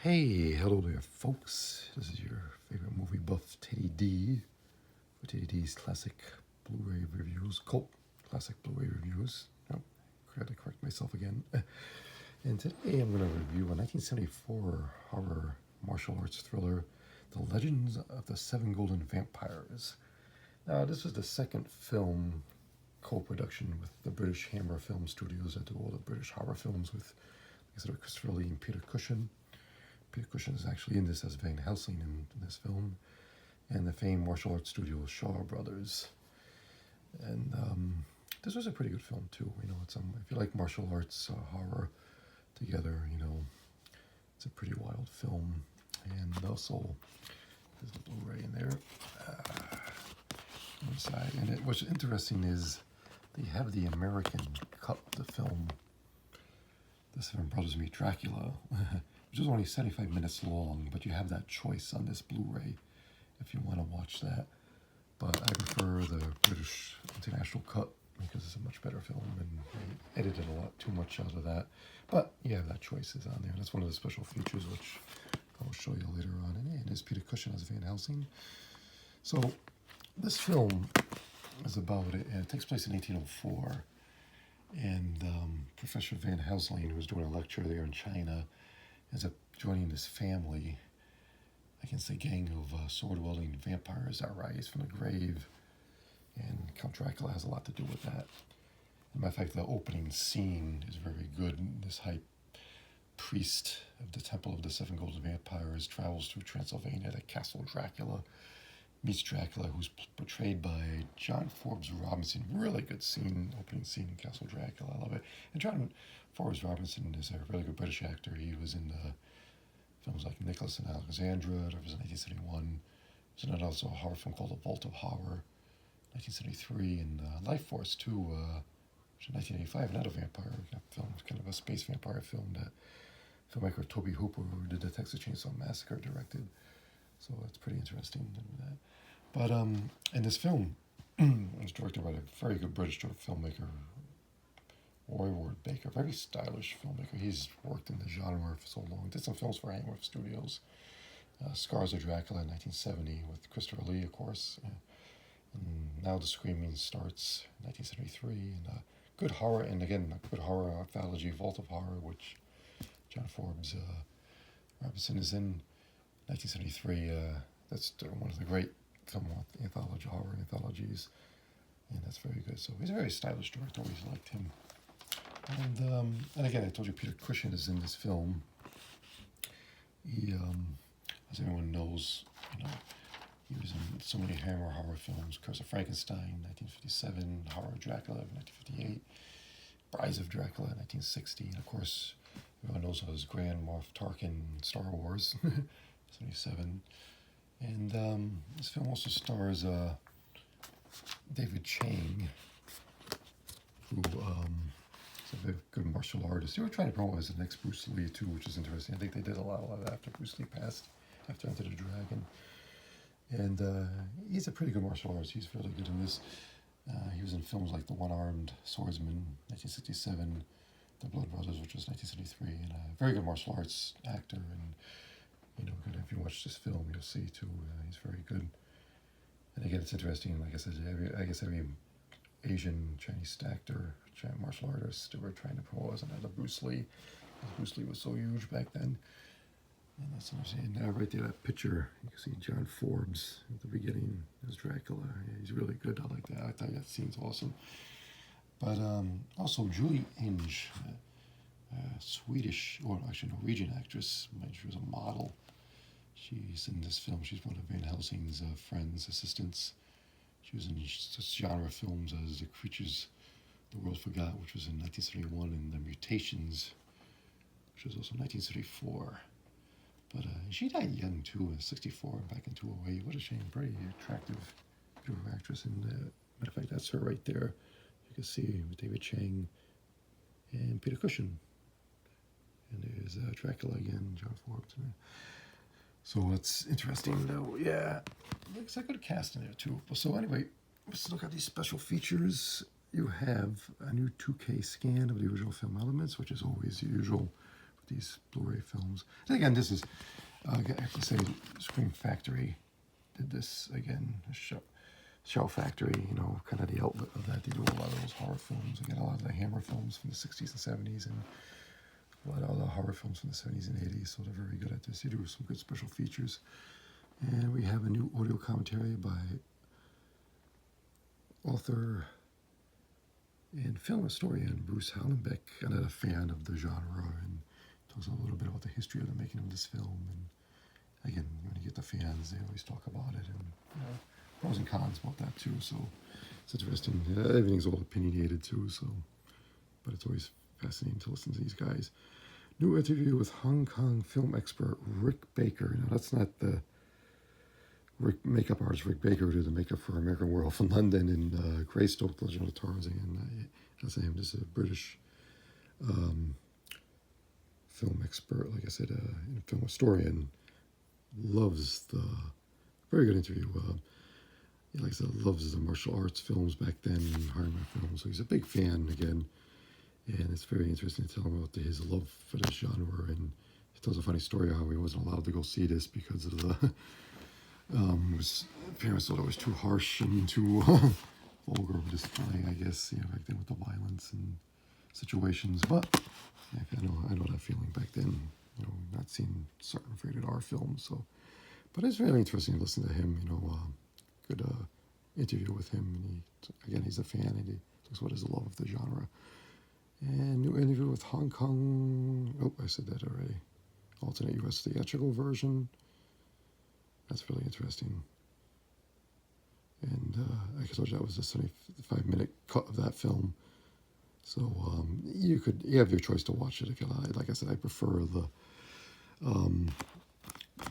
Hey, hello there, folks. This is your favorite movie buff, Teddy D, for Teddy D's classic Blu-ray reviews, cult classic Blu-ray reviews. Oh, I had to correct myself again. And today I'm going to review a 1974 horror martial arts thriller, The Legends of the Seven Golden Vampires. Now, this is the second film co-production with the British Hammer Film Studios that do all the British horror films with Christopher Lee and Peter Cushing. Peter Cushing is actually in this as Van Helsing in this film, and the famed martial arts studio Shaw Brothers. And this was a pretty good film too. You know, if you like martial arts horror together, you know, it's a pretty wild film. And also, there's a Blu-ray in there inside. And what's interesting is they have the American cut of the film, The Seven Brothers Meet Dracula, which is only 75 minutes long, but you have that choice on this Blu-ray if you want to watch that. But I prefer the British International cut because it's a much better film, and they edited a lot too much out of that. But you have that choices on there. That's one of the special features, which I'll show you later on. And there's Peter Cushing as Van Helsing. So this film is about it takes place in 1804. And Professor Van Helsing, who was doing a lecture there in China, ends up joining this family against a gang of sword-wielding vampires that rise from the grave. And Count Dracula has a lot to do with that. As a matter of fact, the opening scene is very good. This high priest of the Temple of the Seven Golden Vampires travels through Transylvania to Castle Dracula, meets Dracula, who's portrayed by John Forbes Robinson. Really good scene, opening scene in Castle Dracula. I love it. And John Forbes Robinson is a really good British actor. He was in the films like Nicholas and Alexandra, that was in 1971. There's another also a horror film called The Vault of Horror, 1973, and Life Force 2, which is 1985, another vampire film, kind of a space vampire film that filmmaker Toby Hooper, who did the Texas Chainsaw Massacre, directed. So it's pretty interesting. But in this film, it was directed by a very good British filmmaker, Roy Ward Baker, very stylish filmmaker. He's worked in the genre for so long. Did some films for Hammer Studios. Scars of Dracula in 1970 with Christopher Lee, of course. And Now the Screaming starts in 1973. And good horror, and again, a good horror anthology, Vault of Horror, which John Forbes Robinson is in. 1973, that's one of the great film anthology, horror anthologies, and that's very good. So he's a very stylish director, always liked him. And again, I told you Peter Cushing is in this film. He, as everyone knows, you know, he was in so many Hammer horror films: Curse of Frankenstein, 1957, Horror of Dracula, 1958, Brides of Dracula, 1960, and of course, everyone knows his Grand Moff Tarkin in Star Wars. 77. And this film also stars David Chang, who is a very good martial artist. They were trying to promote as the next Bruce Lee too, which is interesting. I think they did a lot of that after Bruce Lee passed, after Enter the Dragon. And he's a pretty good martial artist. He's really good in this. He was in films like The One-Armed Swordsman, 1967, The Blood Brothers, which was 1973, and a very good martial arts actor. And you know, if you watch this film, you'll see too, he's very good. And again, it's interesting, like I said, I guess every Asian Chinese actor, martial artist, they were trying to promote as another Bruce Lee. Bruce Lee was so huge back then. And that's interesting. And right there, that picture, you can see John Forbes at the beginning as Dracula. Yeah, he's really good. I like that. I thought that scene's awesome. But also Julie Inge, Swedish, or actually Norwegian actress. She was a model. She's in this film. She's one of Van Helsing's friends, assistants. She was in genre films as The Creatures the World Forgot, which was in 1971, and The Mutations, which was also 1934. But she died young too, 64, back in 2008. What a shame. Very attractive, beautiful actress. And matter of fact, that's her right there. You can see with David Chang and Peter Cushing. And there's Dracula again, John Forbes. So it's interesting, though. Yeah, it's a good cast in there, too. So anyway, let's look at these special features. You have a new 2K scan of the original film elements, which is always the usual these Blu-ray films. And again, this is, I have to say, Scream Factory did this again, Show Factory, kind of the outlet of that. They do a lot of those horror films. Again, a lot of the Hammer films from the 60s and 70s, and a lot of other horror films from the 70s and 80s, so they're very good at this. They do some good special features. And we have a new audio commentary by author and film historian Bruce Hallenbeck, another fan of the genre, and talks a little bit about the history of the making of this film. And again, when you get the fans, they always talk about it, and pros and cons about that too. So it's interesting. Everything's all opinionated too. So, but it's always fascinating to listen to these guys. New interview with Hong Kong film expert Rick Baker. Now that's not the makeup artist Rick Baker who did the makeup for American Werewolf in London and Greystoke, The Legend of Tarzan. That's him. This is a British film expert, like I said, film historian. Loves the very good interview. Like I said, loves the martial arts films back then, Harmon films. So he's a big fan again, and it's very interesting to tell him about his love for this genre. And he tells a funny story how he wasn't allowed to go see this because of the parents thought it was too harsh and too vulgar of a display, I guess, back then with the violence and situations. But I know that feeling back then. Not seeing certain rated R films. So, but it's really interesting to listen to him. Good interview with him. And he's a fan, and he talks about his love of the genre. And new interview with Hong Kong. Oh, I said that already. Alternate U.S. theatrical version. That's really interesting. And like I told you, that was a 75-minute cut of that film. So you have your choice to watch it. Like I said, I prefer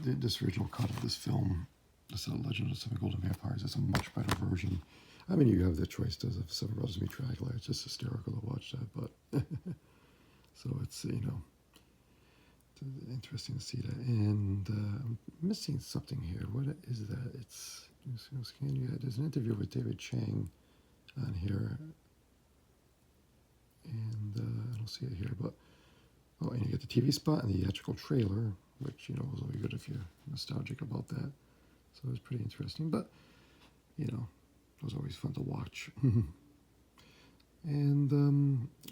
this original cut of this film. This is The Legend of the Seven Golden Vampires. It's a much better version. I mean, you have the choice of Seven Brothers Meet Dracula. It's just hysterical to watch that, but so it's interesting to see that. And I'm missing something here. What is that? There's an interview with David Chang on here, and I don't see it here. But and you get the TV spot and the theatrical trailer, which is always good if you're nostalgic about that. So it was pretty interesting, but it was always fun to watch. And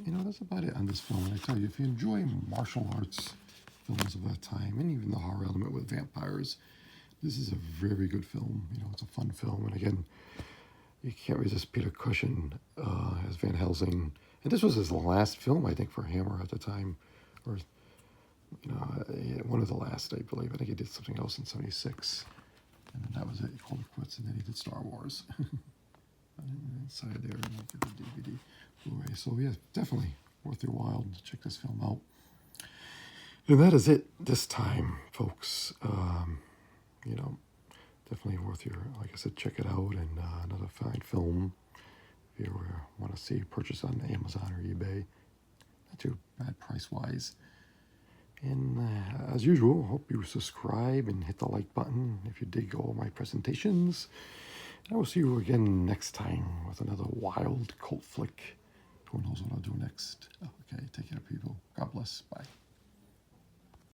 that's about it on this film. And I tell you, if you enjoy martial arts films of that time, and even the horror element with vampires, this is a very good film. It's a fun film, and again, you can't resist Peter Cushing as Van Helsing. And this was his last film, I think, for Hammer at the time, or one of the last, I believe. I think he did something else in '76, and then that was it. He called it quits, and then he did Star Wars. Inside there, and get the DVD, Blu-ray. So yeah, definitely worth your while to check this film out. And that is it this time, folks. Definitely worth like I said, check it out. And another fine film if you want to see, purchase on Amazon or eBay. Not too bad price-wise. And as usual, hope you subscribe and hit the like button if you dig all my presentations. I will see you again next time with another wild cult flick. Who knows what I'll do next? Okay, take care, people. God bless. Bye.